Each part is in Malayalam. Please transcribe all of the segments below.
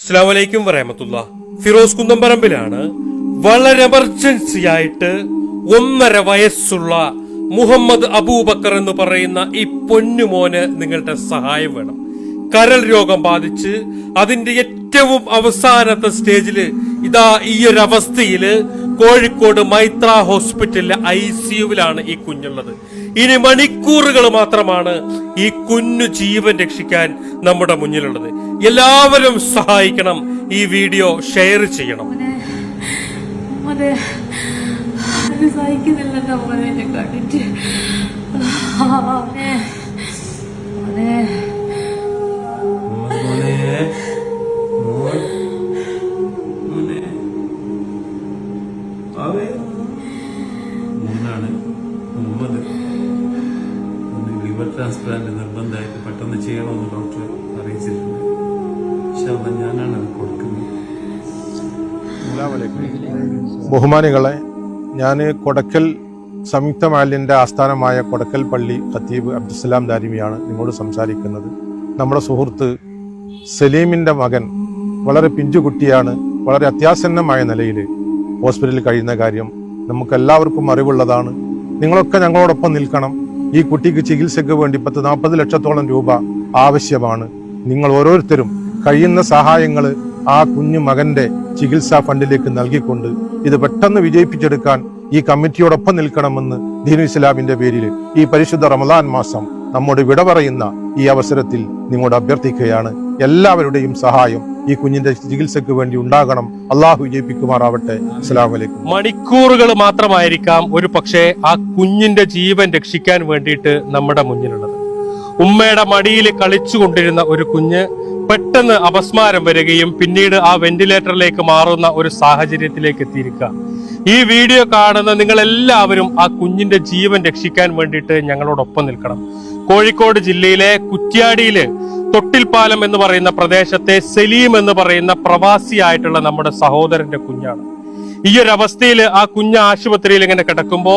അസ്സലാമു അലൈക്കും വറഹ്മത്തുള്ളാ. ഫിറോസ് കുന്നംപറമ്പിലാണ്. വളരെ എമർജൻസി ആയിട്ട് 1.5 വയസ്സുള്ള മുഹമ്മദ് അബൂബക്കർ എന്ന് പറയുന്ന ഈ പൊന്നുമോന് നിങ്ങളുടെ സഹായം വേണം. കരൾ രോഗം ബാധിച്ച് അതിന്റെ ഏറ്റവും അവസാനത്തെ സ്റ്റേജില് ഇതാ ഈ ഒരു അവസ്ഥയില് കോഴിക്കോട് മൈത്ര ഹോസ്പിറ്റലിലെ ICUവിലാണ് ഈ കുഞ്ഞുള്ളത്. ഇനി മണിക്കൂറുകൾ മാത്രമാണ് ഈ കുഞ്ഞു ജീവൻ രക്ഷിക്കാൻ നമ്മുടെ മുന്നിലുള്ളത്. എല്ലാവരും സഹായിക്കണം. ഈ വീഡിയോ ഷെയർ ചെയ്യണം. ലിവർ ട്രാൻസ്പ്ലാന്റ് നിർബന്ധമായിട്ട് പെട്ടെന്ന് ചെയ്യണമെന്ന് ഡോക്ടർ അറിയിച്ചിട്ടുണ്ട്. പക്ഷെ അത് ഞാനാണ് അത് കൊടുക്കുന്നത്. ബഹുമാനികളെ, ഞാൻ കൊടക്കൽ സംയുക്ത മാലിന്റെ ആസ്ഥാനമായ കൊടക്കൽ പള്ളി ഖത്തീബ് അബ്ദുസ്സലാം ദാരിമിയാണ് നിങ്ങളോട് സംസാരിക്കുന്നത്. നമ്മുടെ സുഹൃത്ത് സലീമിന്റെ മകൻ വളരെ പിഞ്ചുകുട്ടിയാണ്. വളരെ അത്യാസന്നമായ നിലയിൽ ഹോസ്പിറ്റലിൽ കഴിയുന്ന കാര്യം നമുക്കെല്ലാവർക്കും അറിവുള്ളതാണ്. നിങ്ങളൊക്കെ ഞങ്ങളോടൊപ്പം നിൽക്കണം. ഈ കുട്ടിക്ക് ചികിത്സയ്ക്ക് വേണ്ടി 40 ലക്ഷത്തോളം രൂപ ആവശ്യമാണ്. നിങ്ങൾ ഓരോരുത്തരും കഴിയുന്ന സഹായങ്ങൾ ആ കുഞ്ഞു മകന്റെ ചികിത്സാ ഫണ്ടിലേക്ക് നൽകിക്കൊണ്ട് ഇത് പെട്ടെന്ന് വിജയിപ്പിച്ചെടുക്കാൻ ഈ കമ്മിറ്റിയോടൊപ്പം നിൽക്കണമെന്ന് ദീനുൽ ഇസ്ലാമിന്റെ പേരിൽ ഈ പരിശുദ്ധ റമദാൻ മാസം നമ്മോട് വിട പറയുന്ന ഈ അവസരത്തിൽ നിങ്ങളോട് അഭ്യർത്ഥിക്കുകയാണ്. എല്ലാവരുടെയും സഹായം ഈ കുഞ്ഞിന്റെ ചികിത്സയ്ക്ക് വേണ്ടി ഉണ്ടാകണം. അള്ളാഹു വിജയിപ്പിക്കുമാറാവട്ടെ. അസ്സലാമു അലൈക്കും. മണിക്കൂറുകൾ മാത്രമായിരിക്കാം ഒരു പക്ഷേ ആ കുഞ്ഞിന്റെ ജീവൻ രക്ഷിക്കാൻ വേണ്ടിയിട്ട് നമ്മുടെ മുന്നിലുള്ളത്. ഉമ്മയുടെ മടിയിൽ കളിച്ചുകൊണ്ടിരുന്ന ഒരു കുഞ്ഞ് പെട്ടെന്ന് അപസ്മാരം വരികയും പിന്നീട് ആ വെന്റിലേറ്ററിലേക്ക് മാറുന്ന ഒരു സാഹചര്യത്തിലേക്ക് എത്തിയിരിക്കുക. ഈ വീഡിയോ കാണുന്ന നിങ്ങൾ എല്ലാവരും ആ കുഞ്ഞിന്റെ ജീവൻ രക്ഷിക്കാൻ വേണ്ടിയിട്ട് ഞങ്ങളോടൊപ്പം നിൽക്കണം. കോഴിക്കോട് ജില്ലയിലെ കുറ്റ്യാടിയില് തൊട്ടിൽപ്പാലം എന്ന് പറയുന്ന പ്രദേശത്തെ സലീം എന്ന് പറയുന്ന പ്രവാസിയായിട്ടുള്ള നമ്മുടെ സഹോദരന്റെ കുഞ്ഞാണ്. ഈ ഒരു അവസ്ഥയിൽ ആ കുഞ്ഞ് ആശുപത്രിയിൽ ഇങ്ങനെ കിടക്കുമ്പോ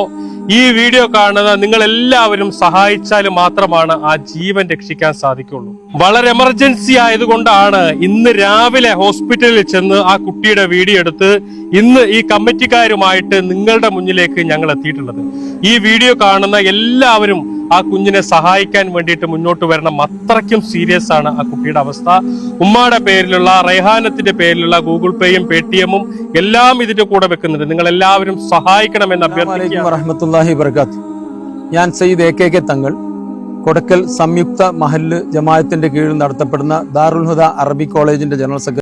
ഈ വീഡിയോ കാണുന്ന നിങ്ങൾ എല്ലാവരും സഹായിച്ചാൽ മാത്രമാണ് ആ ജീവൻ രക്ഷിക്കാൻ സാധിക്കുള്ളൂ. വളരെ എമർജൻസി ആയതുകൊണ്ടാണ് ഇന്ന് രാവിലെ ഹോസ്പിറ്റലിൽ ചെന്ന് ആ കുട്ടിയുടെ വീഡിയോ എടുത്ത് ഇന്ന് ഈ കമ്മിറ്റിക്കാരുമായിട്ട് നിങ്ങളുടെ മുന്നിലേക്ക് ഞങ്ങൾ എത്തിയിട്ടുള്ളത്. ഈ വീഡിയോ കാണുന്ന എല്ലാവരും ആ കുഞ്ഞിനെ സഹായിക്കാൻ വേണ്ടിയിട്ട് മുന്നോട്ട് വരണം. അത്രയ്ക്കും സീരിയസ് ആണ് ആ കുട്ടിയുടെ അവസ്ഥ. ഉമ്മയുടെ പേരിലുള്ള റൈഹാനത്തിന്റെ പേരിലുള്ള ഗൂഗിൾ പേയും പേടിഎമ്മും എല്ലാം ഇതിന്റെ കൂടെ വെക്കുന്നുണ്ട്. നിങ്ങൾ എല്ലാവരും സഹായിക്കണമെന്ന് അഭ്യർത്ഥിക്കുന്നു. ഞാൻ സയ്യിദ് AK തങ്ങൾ, കൊടക്കൽ സംയുക്ത മഹല്ല് ജമാഅത്തിന്റെ കീഴിൽ നടത്തപ്പെടുന്ന ദാറുൽ ഹുദ അറബി കോളേജിന്റെ ജനറൽ സെക്രട്ടറി.